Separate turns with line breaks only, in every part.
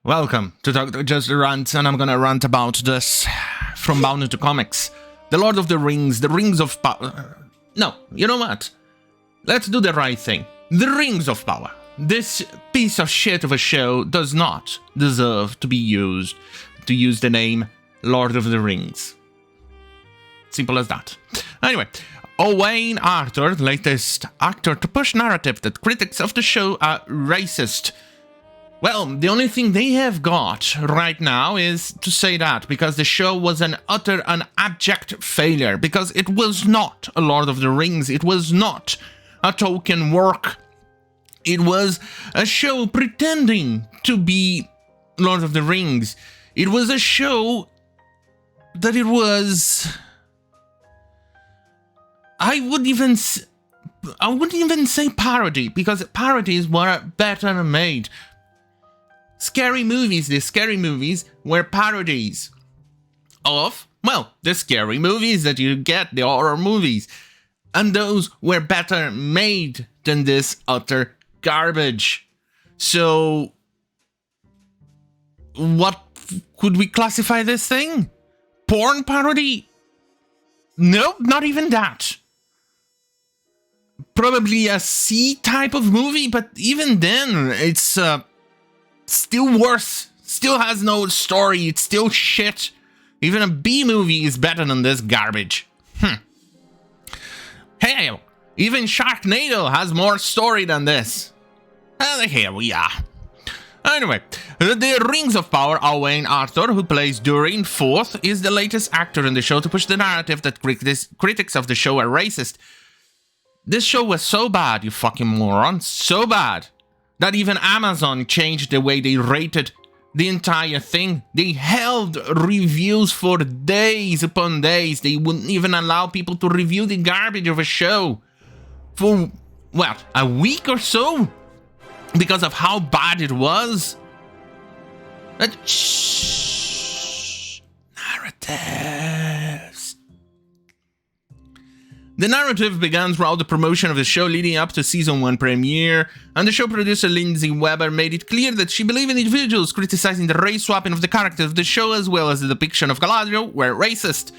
Welcome to Jester Rants, and I'm gonna rant about this from Bound to Comics. The Lord of the Rings, the Rings of Power. No, you know what? Let's do the right thing. The Rings of Power. This piece of shit of a show does not deserve to be used to use the name Lord of the Rings. Simple as that. Anyway, Owain Arthur, latest actor to push narrative that critics of the show are racist. Well, the only thing they have got right now is to say that, because the show was an utter and abject failure, because it was not a Lord of the Rings, it was not a Tolkien work, it was a show pretending to be Lord of the Rings. It was a show that it was... I wouldn't even say parody, because parodies were better made. Scary movies were parodies of, well, the scary movies that you get, the horror movies. And those were better made than this utter garbage. So, what could we classify this thing? Porn parody? No, not even that. Probably a C type of movie, but even then, it's still worse. Still has no story. It's still shit. Even a B movie is better than this garbage. Hey, even Sharknado has more story than this. And here we are. Anyway, the Rings of Power, Owain Arthur, who plays Durin Fourth, is the latest actor in the show to push the narrative that critics of the show are racist. This show was so bad, you fucking moron, so bad, that even Amazon changed the way they rated the entire thing. They held reviews for days upon days. They wouldn't even allow people to review the garbage of a show for, well, a week or so, because of how bad it was. Narratives. The narrative began throughout the promotion of the show leading up to Season 1 premiere, and the show producer Lindsay Weber made it clear that she believed individuals criticizing the race swapping of the characters of the show as well as the depiction of Galadriel were racist.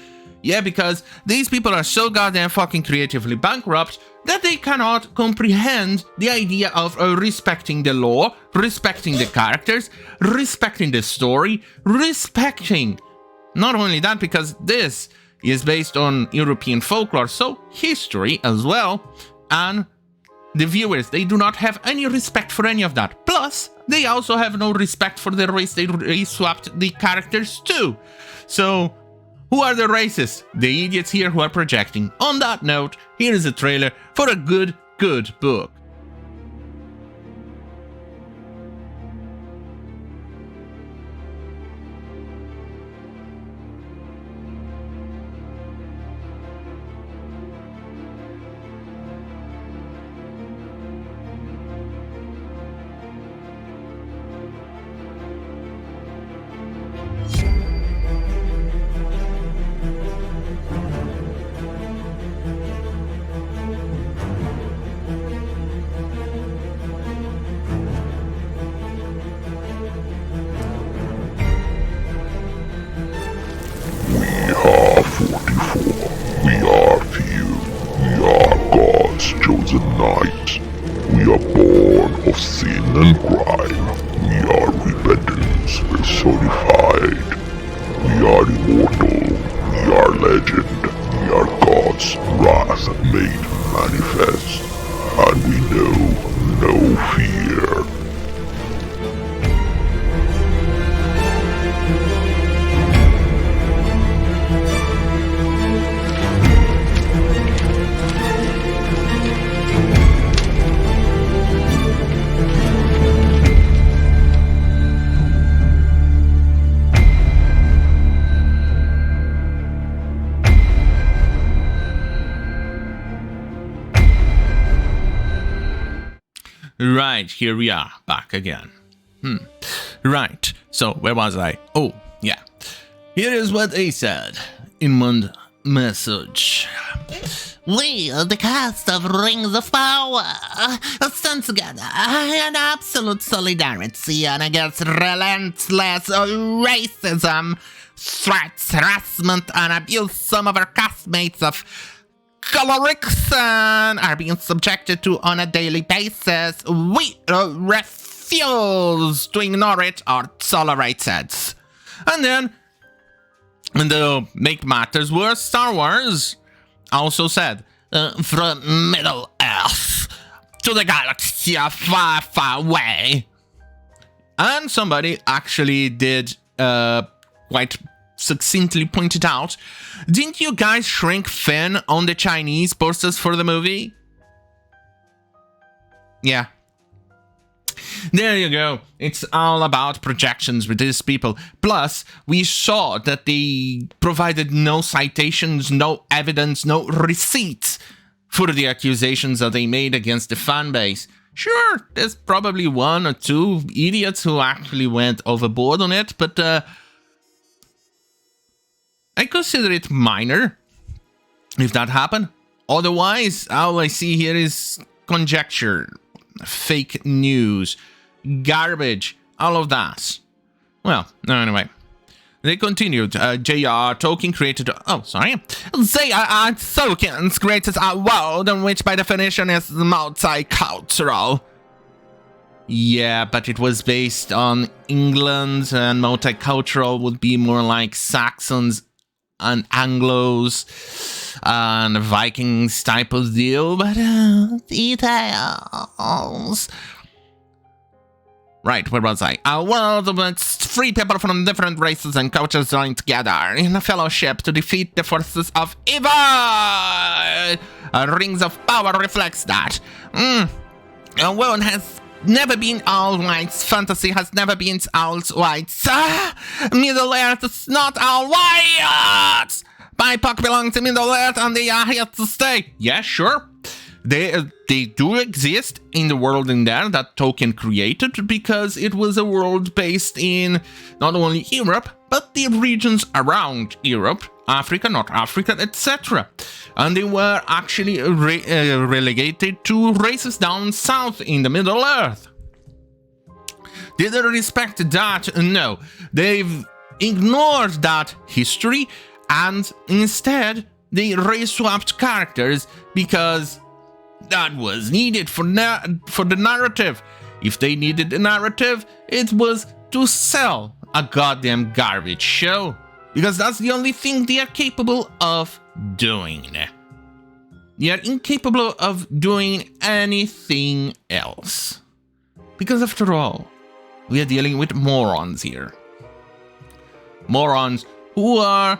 Yeah, because these people are so goddamn fucking creatively bankrupt that they cannot comprehend the idea of respecting the lore, respecting the characters, respecting the story, respecting... Not only that, because this is based on European folklore, so history as well, and the viewers, they do not have any respect for any of that. Plus, they also have no respect for the race they swapped the characters to. So, who are the racists? The idiots here who are projecting. On that note, here is a trailer for a good book.
We are few. We are God's chosen knight. We are born of sin and crime. We are repentance personified. We are immortal. We are legend. We are God's wrath made manifest. And we know no fear.
Right, here we are, back again. Right, so where was I? Oh, yeah. Here is what they said in message.
We, the cast of Rings of Power, stand together in absolute solidarity and against relentless racism, threats, harassment, and abuse. Some of our castmates of Colorixon are being subjected to on a daily basis. We refuse to ignore it or tolerate it. And then, to make matters worse, Star Wars also said, from Middle Earth to the galaxy far, far away. And somebody actually did quite succinctly pointed out, didn't you guys shrink Finn on the Chinese posters for the movie? Yeah. There you go. It's all about projections with these people. Plus, we saw that they provided no citations, no evidence, no receipts for the accusations that they made against the fan base. Sure, there's probably one or two idiots who actually went overboard on it, but I consider it minor if that happened. Otherwise, all I see here is conjecture, fake news, garbage, all of that. Well, anyway. They continued. JR Tolkien created... Oh, sorry. J.R.R. Tolkien's created a world in which by definition is multicultural. Yeah, but it was based on England, and multicultural would be more like Saxons and Anglos and Vikings type of deal, but details. Right, where was I? A world of free people from different races and cultures joined together in a fellowship to defeat the forces of evil. Rings of Power reflects that. A world has never been all white. Fantasy has never been all white. Middle Earth is not all white. BIPOC belong to Middle Earth and they are here to stay. Yeah, sure. They do exist in the world in there that Tolkien created because it was a world based in not only Europe, but the regions around Europe, Africa, North Africa, etc. And they were actually relegated to races down south in the Middle Earth. Did they respect that? No. They've ignored that history and instead they race-swapped characters because that was needed for the narrative. If they needed the narrative, it was to sell a goddamn garbage show. Because that's the only thing they are capable of doing. They are incapable of doing anything else. Because after all, we are dealing with morons here. Morons who are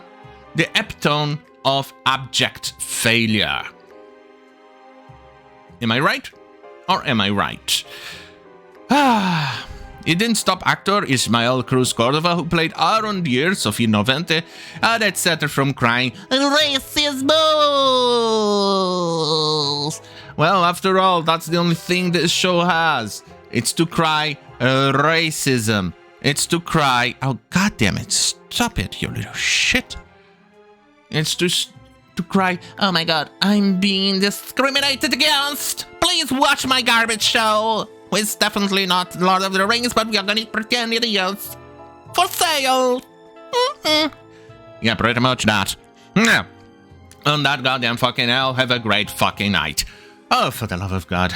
the epitome of abject failure. Am I right? Or am I right? It didn't stop actor Ismael Cruz Cordova, who played Aaron Deer, Sofia Novente, and etc. from crying, "Racist balls!" Well, after all, that's the only thing this show has. It's to cry racism. It's to cry, oh goddamn it, stop it, you little shit. It's to cry, oh my god, I'm being discriminated against. Please watch my garbage show. It's definitely not Lord of the Rings, but we are gonna pretend it is. For sale. Yeah, pretty much that. Yeah. On that goddamn fucking hell, have a great fucking night. Oh, for the love of God.